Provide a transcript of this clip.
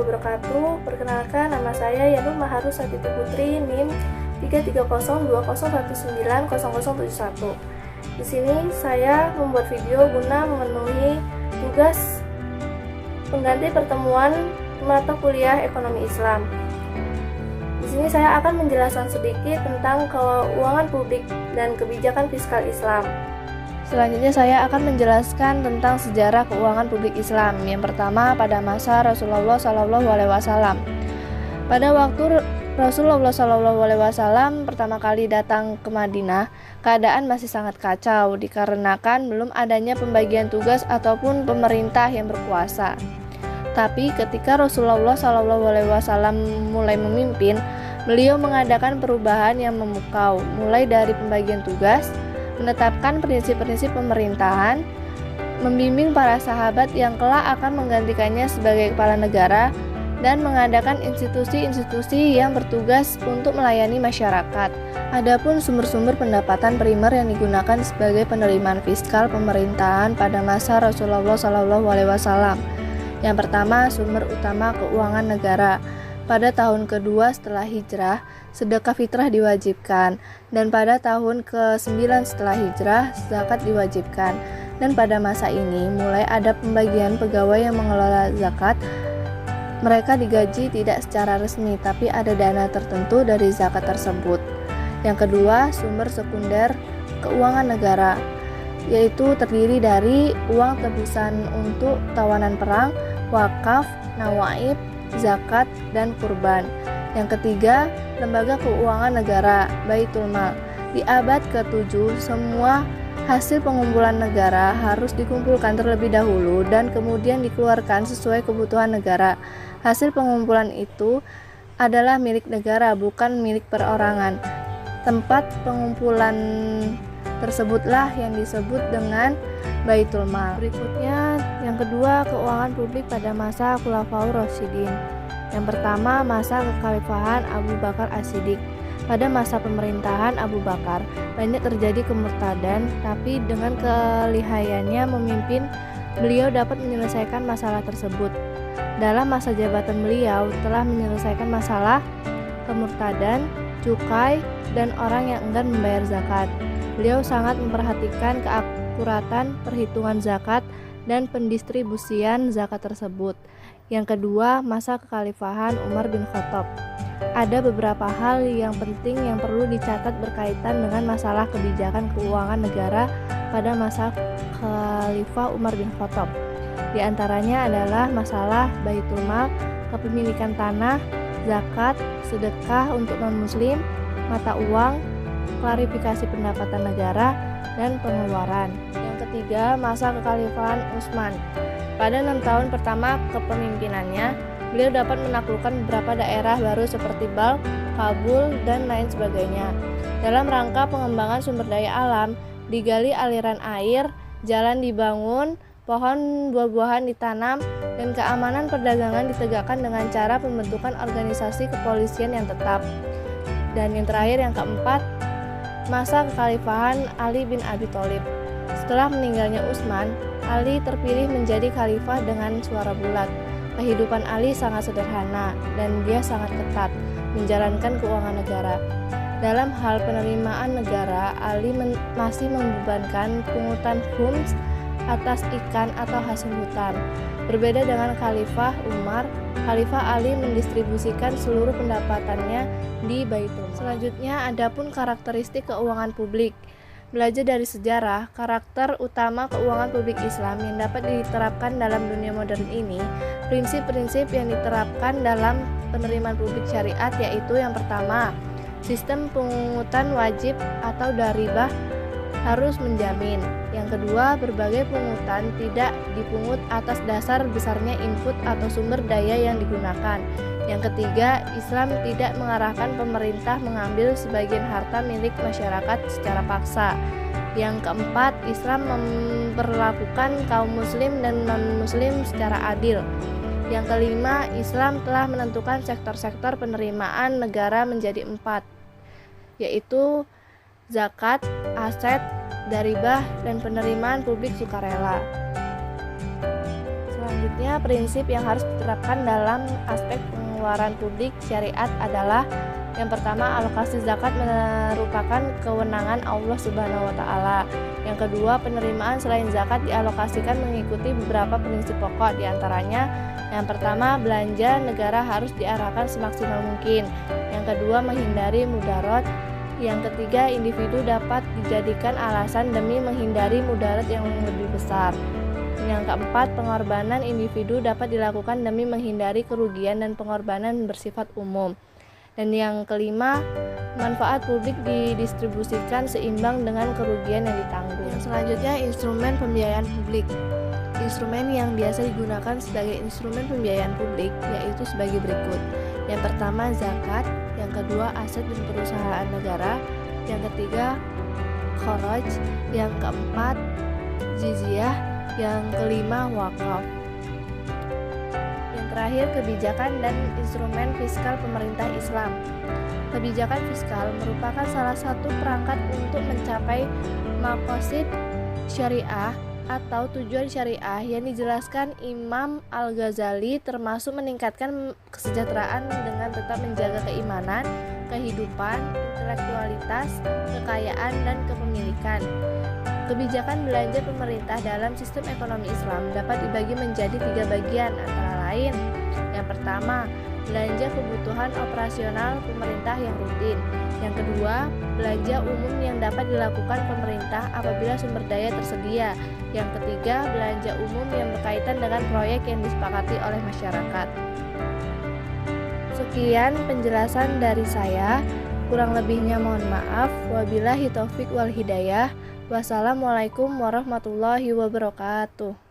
wabarakatuh. Perkenalkan, nama saya Yanur Maharus Satiti Putri, NIM 33020190071. Di sini saya membuat video guna memenuhi tugas pengganti pertemuan mata kuliah Ekonomi Islam. Di sini saya akan menjelaskan sedikit tentang keuangan publik dan kebijakan fiskal Islam. Selanjutnya saya akan menjelaskan tentang sejarah keuangan publik Islam. Yang pertama, pada masa Rasulullah SAW. Pada waktu Rasulullah SAW pertama kali datang ke Madinah, keadaan masih sangat kacau dikarenakan belum adanya pembagian tugas ataupun pemerintah yang berkuasa. Tapi ketika Rasulullah SAW mulai memimpin, beliau mengadakan perubahan yang memukau, mulai dari pembagian tugas, menetapkan prinsip-prinsip pemerintahan, membimbing para sahabat yang kelak akan menggantikannya sebagai kepala negara, dan mengadakan institusi-institusi yang bertugas untuk melayani masyarakat. Adapun sumber-sumber pendapatan primer yang digunakan sebagai penerimaan fiskal pemerintahan pada masa Rasulullah SAW. Yang pertama, sumber utama keuangan negara. Pada tahun kedua setelah hijrah, sedekah fitrah diwajibkan, dan pada tahun ke-9 setelah hijrah, zakat diwajibkan. Dan pada masa ini mulai ada pembagian pegawai yang mengelola zakat. Mereka digaji tidak secara resmi, tapi ada dana tertentu dari zakat tersebut. Yang kedua, sumber sekunder keuangan negara, yaitu terdiri dari uang tebusan untuk tawanan perang, wakaf, nawaib, zakat, dan kurban. Yang ketiga, lembaga keuangan negara, Baitul Mal. Di abad ke-7, semua hasil pengumpulan negara harus dikumpulkan terlebih dahulu dan kemudian dikeluarkan sesuai kebutuhan negara. Hasil pengumpulan itu adalah milik negara, bukan milik perorangan. Tempat pengumpulan tersebutlah yang disebut dengan Baitul Mal. Berikutnya, yang kedua, keuangan publik pada masa Khulafaur Rasyidin. Yang pertama, masa kekhalifahan Abu Bakar As-Siddiq. Pada masa pemerintahan Abu Bakar, banyak terjadi kemurtadan, tapi dengan kelihayannya memimpin, beliau dapat menyelesaikan masalah tersebut. Dalam masa jabatan beliau telah menyelesaikan masalah kemurtadan, cukai, dan orang yang enggan membayar zakat. Beliau sangat memperhatikan keakuratan perhitungan zakat dan pendistribusian zakat tersebut. Yang kedua, masa kekhalifahan Umar bin Khattab. Ada beberapa hal yang penting yang perlu dicatat berkaitan dengan masalah kebijakan keuangan negara pada masa Khalifah Umar bin Khattab. Di antaranya adalah masalah Baitul Mal, kepemilikan tanah, zakat, sedekah untuk non-muslim, mata uang, klarifikasi pendapatan negara, dan pengeluaran. Yang ketiga, masa kekhalifahan Utsman. Pada 6 tahun pertama kepemimpinannya, beliau dapat menaklukkan beberapa daerah baru seperti Balkh, Kabul, dan lain sebagainya. Dalam rangka pengembangan sumber daya alam, digali aliran air, jalan dibangun, pohon buah-buahan ditanam, dan keamanan perdagangan ditegakkan dengan cara pembentukan organisasi kepolisian yang tetap. Dan yang terakhir, yang keempat, masa kekhalifahan Ali bin Abi Thalib. Setelah meninggalnya Utsman, Ali terpilih menjadi khalifah dengan suara bulat. Kehidupan Ali sangat sederhana dan dia sangat ketat menjalankan keuangan negara. Dalam hal penerimaan negara, Ali masih membebankan pungutan khums atas ikan atau hasil hutan. Berbeda dengan Khalifah Umar, Khalifah Ali mendistribusikan seluruh pendapatannya di Baitul Mal. Selanjutnya, adapun karakteristik keuangan publik. Belajar dari sejarah, karakter utama keuangan publik Islam yang dapat diterapkan dalam dunia modern ini, prinsip-prinsip yang diterapkan dalam penerimaan publik syariat, yaitu yang pertama, sistem pungutan wajib atau dharibah harus menjamin. Yang kedua, berbagai pungutan tidak dipungut atas dasar besarnya input atau sumber daya yang digunakan. Yang ketiga, Islam tidak mengarahkan pemerintah mengambil sebagian harta milik masyarakat secara paksa. Yang keempat, Islam memperlakukan kaum muslim dan non-muslim secara adil. Yang kelima, Islam telah menentukan sektor-sektor penerimaan negara menjadi 4, yaitu zakat, aset, dharibah, dan penerimaan publik sukarela. Selanjutnya, prinsip yang harus diterapkan dalam aspek pengeluaran publik syariat adalah yang pertama, alokasi zakat merupakan kewenangan Allah Subhanahu wa taala. Yang kedua, penerimaan selain zakat dialokasikan mengikuti beberapa prinsip pokok, diantaranya yang pertama, belanja negara harus diarahkan semaksimal mungkin. Yang kedua, menghindari mudarat. Yang ketiga, individu dapat dijadikan alasan demi menghindari mudarat yang lebih besar. Yang keempat, pengorbanan individu dapat dilakukan demi menghindari kerugian dan pengorbanan bersifat umum. Dan yang kelima, manfaat publik didistribusikan seimbang dengan kerugian yang ditanggung. Yang selanjutnya, instrumen pembiayaan publik. Instrumen yang biasa digunakan sebagai instrumen pembiayaan publik yaitu sebagai berikut. Yang pertama, zakat. Yang kedua, aset dan perusahaan negara. Yang ketiga, kharaj. Yang keempat, jizyah. Yang kelima, wakaf. Terakhir, kebijakan dan instrumen fiskal pemerintah Islam. Kebijakan fiskal merupakan salah satu perangkat untuk mencapai maqasid syariah atau tujuan syariah yang dijelaskan Imam Al-Ghazali, termasuk meningkatkan kesejahteraan dengan tetap menjaga keimanan, kehidupan, intelektualitas, kekayaan, dan kepemilikan. Kebijakan belanja pemerintah dalam sistem ekonomi Islam dapat dibagi menjadi 3 bagian, antara lain. Yang pertama, belanja kebutuhan operasional pemerintah yang rutin. Yang kedua, belanja umum yang dapat dilakukan pemerintah apabila sumber daya tersedia. Yang ketiga, belanja umum yang berkaitan dengan proyek yang disepakati oleh masyarakat. Sekian penjelasan dari saya. Kurang lebihnya mohon maaf. Wabillahi taufik wal hidayah. Wassalamualaikum warahmatullahi wabarakatuh.